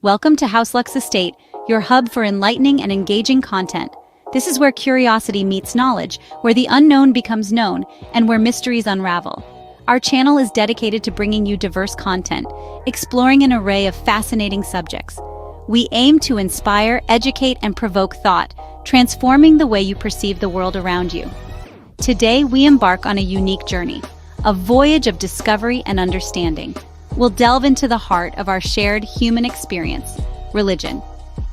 Welcome to HouseLux Estate, your hub for enlightening and engaging content. This is where curiosity meets knowledge, where the unknown becomes known, and where mysteries unravel. Our channel is dedicated to bringing you diverse content, exploring an array of fascinating subjects. We aim to inspire, educate, and provoke thought, transforming the way you perceive the world around you. Today, we embark on a unique journey, a voyage of discovery and understanding. We'll delve into the heart of our shared human experience, religion.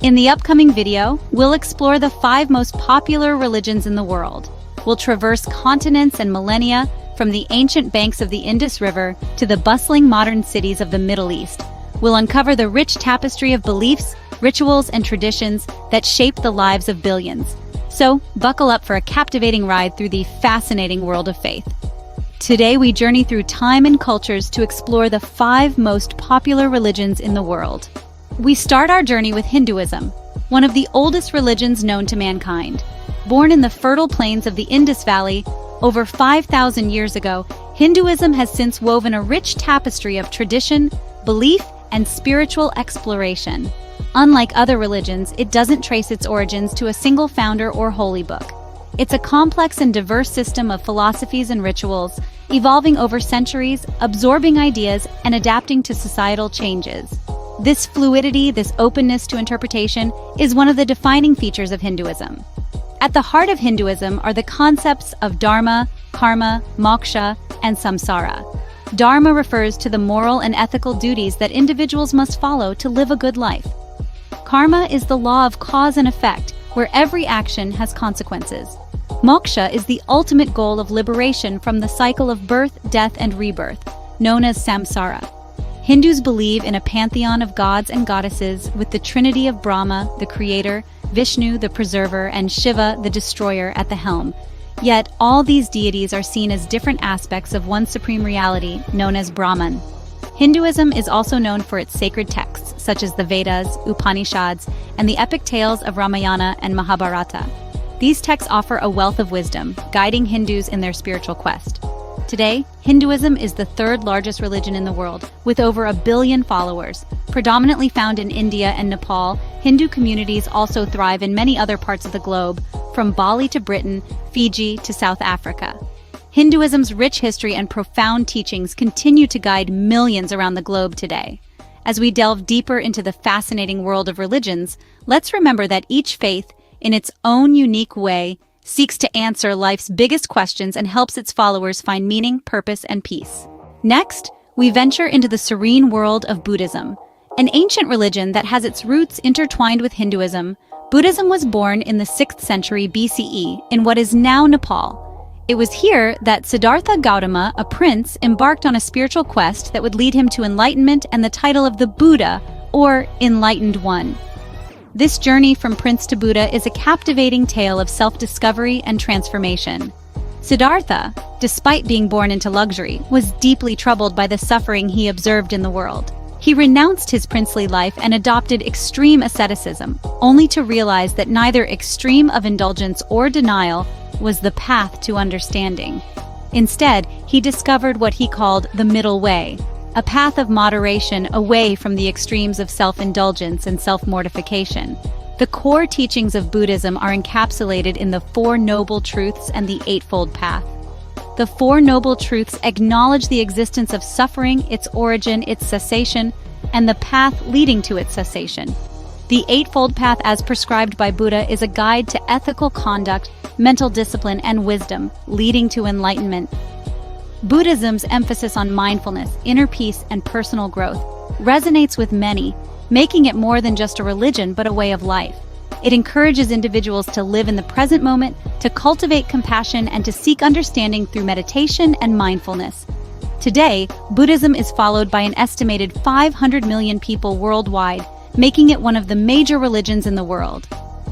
In the upcoming video, we'll explore the 5 most popular religions in the world. We'll traverse continents and millennia, from the ancient banks of the Indus River to the bustling modern cities of the Middle East. We'll uncover the rich tapestry of beliefs, rituals, and traditions that shape the lives of billions. So, buckle up for a captivating ride through the fascinating world of faith. Today, we journey through time and cultures to explore the 5 most popular religions in the world. We start our journey with Hinduism, one of the oldest religions known to mankind. Born in the fertile plains of the Indus Valley over 5,000 years ago, Hinduism has since woven a rich tapestry of tradition, belief, and spiritual exploration. Unlike other religions, it doesn't trace its origins to a single founder or holy book. It's a complex and diverse system of philosophies and rituals, evolving over centuries, absorbing ideas, and adapting to societal changes. This fluidity, this openness to interpretation, is one of the defining features of Hinduism. At the heart of Hinduism are the concepts of dharma, karma, moksha, and samsara. Dharma refers to the moral and ethical duties that individuals must follow to live a good life. Karma is the law of cause and effect, where every action has consequences. Moksha is the ultimate goal of liberation from the cycle of birth, death, and rebirth, known as samsara. Hindus believe in a pantheon of gods and goddesses, with the trinity of Brahma, the creator, Vishnu, the preserver, and Shiva, the destroyer, at the helm. Yet, all these deities are seen as different aspects of one supreme reality, known as Brahman. Hinduism is also known for its sacred texts, such as the Vedas, Upanishads, and the epic tales of Ramayana and Mahabharata. These texts offer a wealth of wisdom, guiding Hindus in their spiritual quest. Today, Hinduism is the 3rd largest religion in the world, with over 1 billion followers. Predominantly found in India and Nepal, Hindu communities also thrive in many other parts of the globe, from Bali to Britain, Fiji to South Africa. Hinduism's rich history and profound teachings continue to guide millions around the globe today. As we delve deeper into the fascinating world of religions, let's remember that each faith, in its own unique way, seeks to answer life's biggest questions and helps its followers find meaning, purpose, and peace. Next, we venture into the serene world of Buddhism. An ancient religion that has its roots intertwined with Hinduism, Buddhism was born in the 6th century BCE in what is now Nepal. It was here that Siddhartha Gautama, a prince, embarked on a spiritual quest that would lead him to enlightenment and the title of the Buddha, or Enlightened One. This journey from prince to Buddha is a captivating tale of self-discovery and transformation. Siddhartha, despite being born into luxury, was deeply troubled by the suffering he observed in the world. He renounced his princely life and adopted extreme asceticism, only to realize that neither extreme of indulgence or denial was the path to understanding. Instead, he discovered what he called the middle way, a path of moderation away from the extremes of self-indulgence and self-mortification. The core teachings of Buddhism are encapsulated in the 4 Noble Truths and the Eightfold Path. The 4 Noble Truths acknowledge the existence of suffering, its origin, its cessation, and the path leading to its cessation. The Eightfold Path, as prescribed by Buddha, is a guide to ethical conduct, mental discipline, and wisdom, leading to enlightenment. Buddhism's emphasis on mindfulness, inner peace, and personal growth resonates with many, making it more than just a religion but a way of life. It encourages individuals to live in the present moment, to cultivate compassion, and to seek understanding through meditation and mindfulness. Today, Buddhism is followed by an estimated 500 million people worldwide, making it one of the major religions in the world.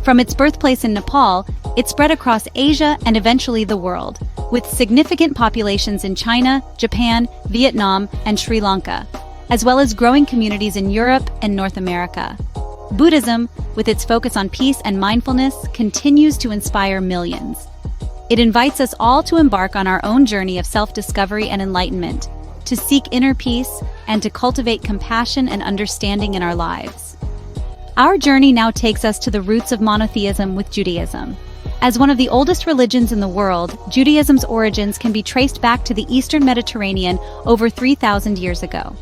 From its birthplace in Nepal, it spread across Asia and eventually the world, with significant populations in China, Japan, Vietnam, and Sri Lanka, as well as growing communities in Europe and North America. Buddhism, with its focus on peace and mindfulness, continues to inspire millions. It invites us all to embark on our own journey of self-discovery and enlightenment, to seek inner peace, and to cultivate compassion and understanding in our lives. Our journey now takes us to the roots of monotheism with Judaism. As one of the oldest religions in the world, Judaism's origins can be traced back to the Eastern Mediterranean over 3,000 years ago.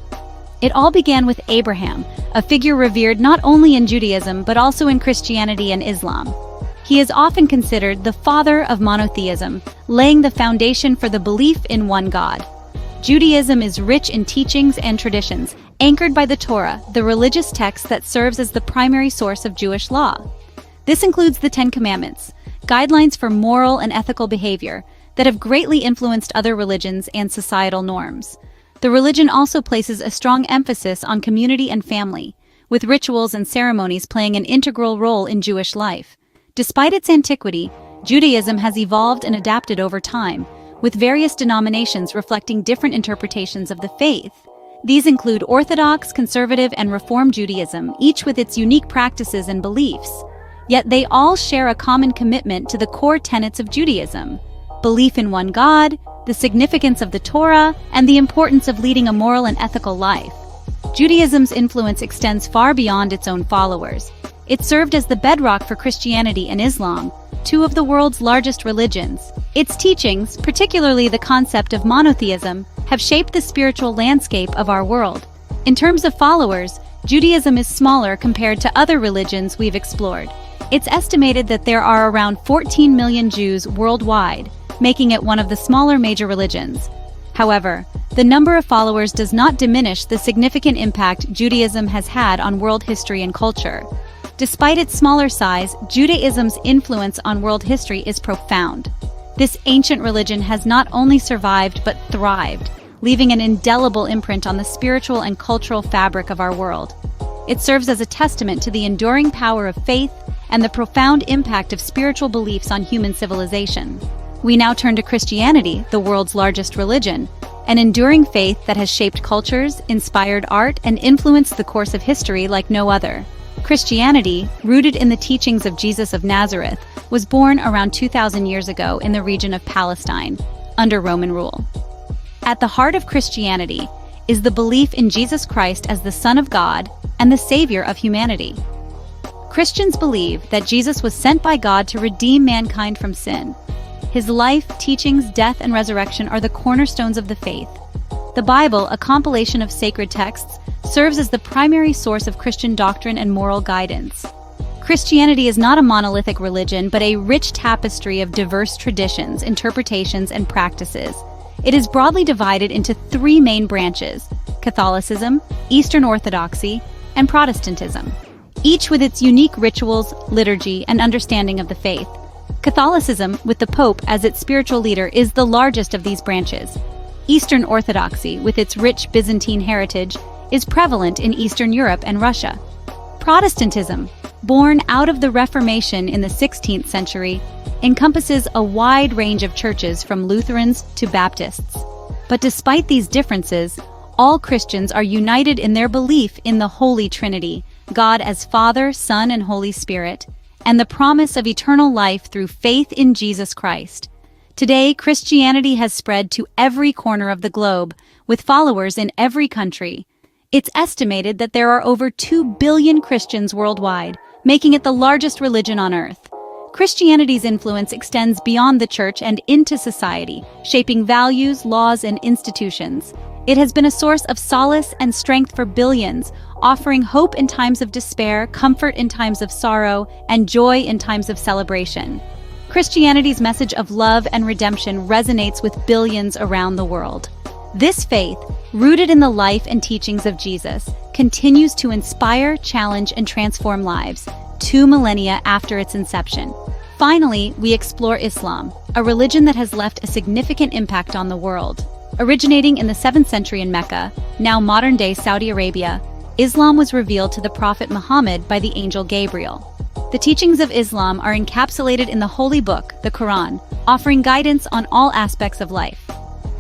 It all began with Abraham, a figure revered not only in Judaism but also in Christianity and Islam. He is often considered the father of monotheism, laying the foundation for the belief in one God. Judaism is rich in teachings and traditions, anchored by the Torah, the religious text that serves as the primary source of Jewish law. This includes the Ten Commandments, guidelines for moral and ethical behavior that have greatly influenced other religions and societal norms. The religion also places a strong emphasis on community and family, with rituals and ceremonies playing an integral role in Jewish life. Despite its antiquity, Judaism has evolved and adapted over time, with various denominations reflecting different interpretations of the faith. These include Orthodox, Conservative, and Reform Judaism, each with its unique practices and beliefs. Yet they all share a common commitment to the core tenets of Judaism: belief in one God, the significance of the Torah, and the importance of leading a moral and ethical life. Judaism's influence extends far beyond its own followers. It served as the bedrock for Christianity and Islam, two of the world's largest religions. Its teachings, particularly the concept of monotheism, have shaped the spiritual landscape of our world. In terms of followers, Judaism is smaller compared to other religions we've explored. It's estimated that there are around 14 million Jews worldwide, making it one of the smaller major religions. However, the number of followers does not diminish the significant impact Judaism has had on world history and culture. Despite its smaller size, Judaism's influence on world history is profound. This ancient religion has not only survived but thrived, leaving an indelible imprint on the spiritual and cultural fabric of our world. It serves as a testament to the enduring power of faith and the profound impact of spiritual beliefs on human civilization. We now turn to Christianity, the world's largest religion, an enduring faith that has shaped cultures, inspired art, and influenced the course of history like no other. Christianity, rooted in the teachings of Jesus of Nazareth, was born around 2,000 years ago in the region of Palestine, under Roman rule. At the heart of Christianity is the belief in Jesus Christ as the Son of God and the Savior of humanity. Christians believe that Jesus was sent by God to redeem mankind from sin. His life, teachings, death, and resurrection are the cornerstones of the faith. The Bible, a compilation of sacred texts, serves as the primary source of Christian doctrine and moral guidance. Christianity is not a monolithic religion, but a rich tapestry of diverse traditions, interpretations, and practices. It is broadly divided into three main branches: Catholicism, Eastern Orthodoxy, and Protestantism, each with its unique rituals, liturgy, and understanding of the faith. Catholicism, with the Pope as its spiritual leader, is the largest of these branches. Eastern Orthodoxy, with its rich Byzantine heritage, is prevalent in Eastern Europe and Russia. Protestantism, born out of the Reformation in the 16th century, encompasses a wide range of churches from Lutherans to Baptists. But despite these differences, all Christians are united in their belief in the Holy Trinity, God as Father, Son, and Holy Spirit, and the promise of eternal life through faith in Jesus Christ. Today, Christianity has spread to every corner of the globe, with followers in every country. It's estimated that there are over 2 billion Christians worldwide, making it the largest religion on earth. Christianity's influence extends beyond the church and into society, shaping values, laws, and institutions. It has been a source of solace and strength for billions, offering hope in times of despair, comfort in times of sorrow, and joy in times of celebration. Christianity's message of love and redemption resonates with billions around the world. This faith, rooted in the life and teachings of Jesus, continues to inspire, challenge, and transform lives, 2 millennia after its inception. Finally, we explore Islam, a religion that has left a significant impact on the world. Originating in the 7th century in Mecca, now modern-day Saudi Arabia, Islam was revealed to the Prophet Muhammad by the angel Gabriel. The teachings of Islam are encapsulated in the Holy Book, the Quran, offering guidance on all aspects of life.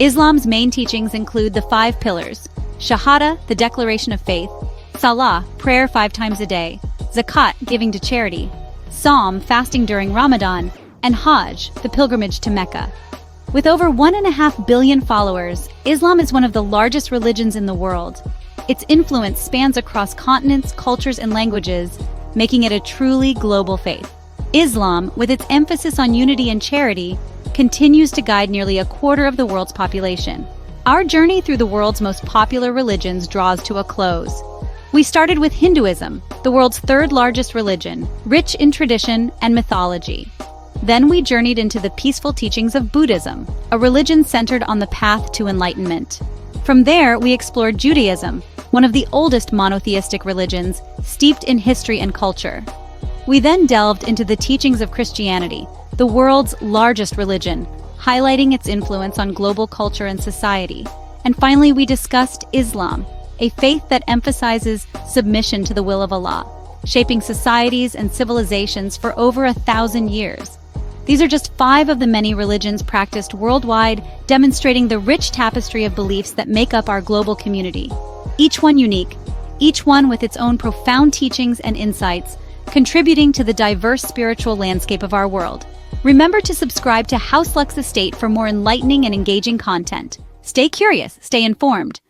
Islam's main teachings include the 5 pillars: Shahada, the declaration of faith; Salah, prayer 5 times a day; Zakat, giving to charity; Psalm, fasting during Ramadan; and Hajj, the pilgrimage to Mecca. With over 1.5 billion followers, Islam is one of the largest religions in the world. Its influence spans across continents, cultures, and languages, making it a truly global faith. Islam, with its emphasis on unity and charity, continues to guide nearly a quarter of the world's population. Our journey through the world's most popular religions draws to a close. We started with Hinduism, the world's third largest religion, rich in tradition and mythology. Then we journeyed into the peaceful teachings of Buddhism, a religion centered on the path to enlightenment. From there, we explored Judaism, one of the oldest monotheistic religions, steeped in history and culture. We then delved into the teachings of Christianity, the world's largest religion, highlighting its influence on global culture and society. And finally, we discussed Islam, a faith that emphasizes submission to the will of Allah, shaping societies and civilizations for over 1,000 years. These are just 5 of the many religions practiced worldwide, demonstrating the rich tapestry of beliefs that make up our global community. Each one unique, each one with its own profound teachings and insights, contributing to the diverse spiritual landscape of our world. Remember to subscribe to HouseLux Estate for more enlightening and engaging content. Stay curious, stay informed.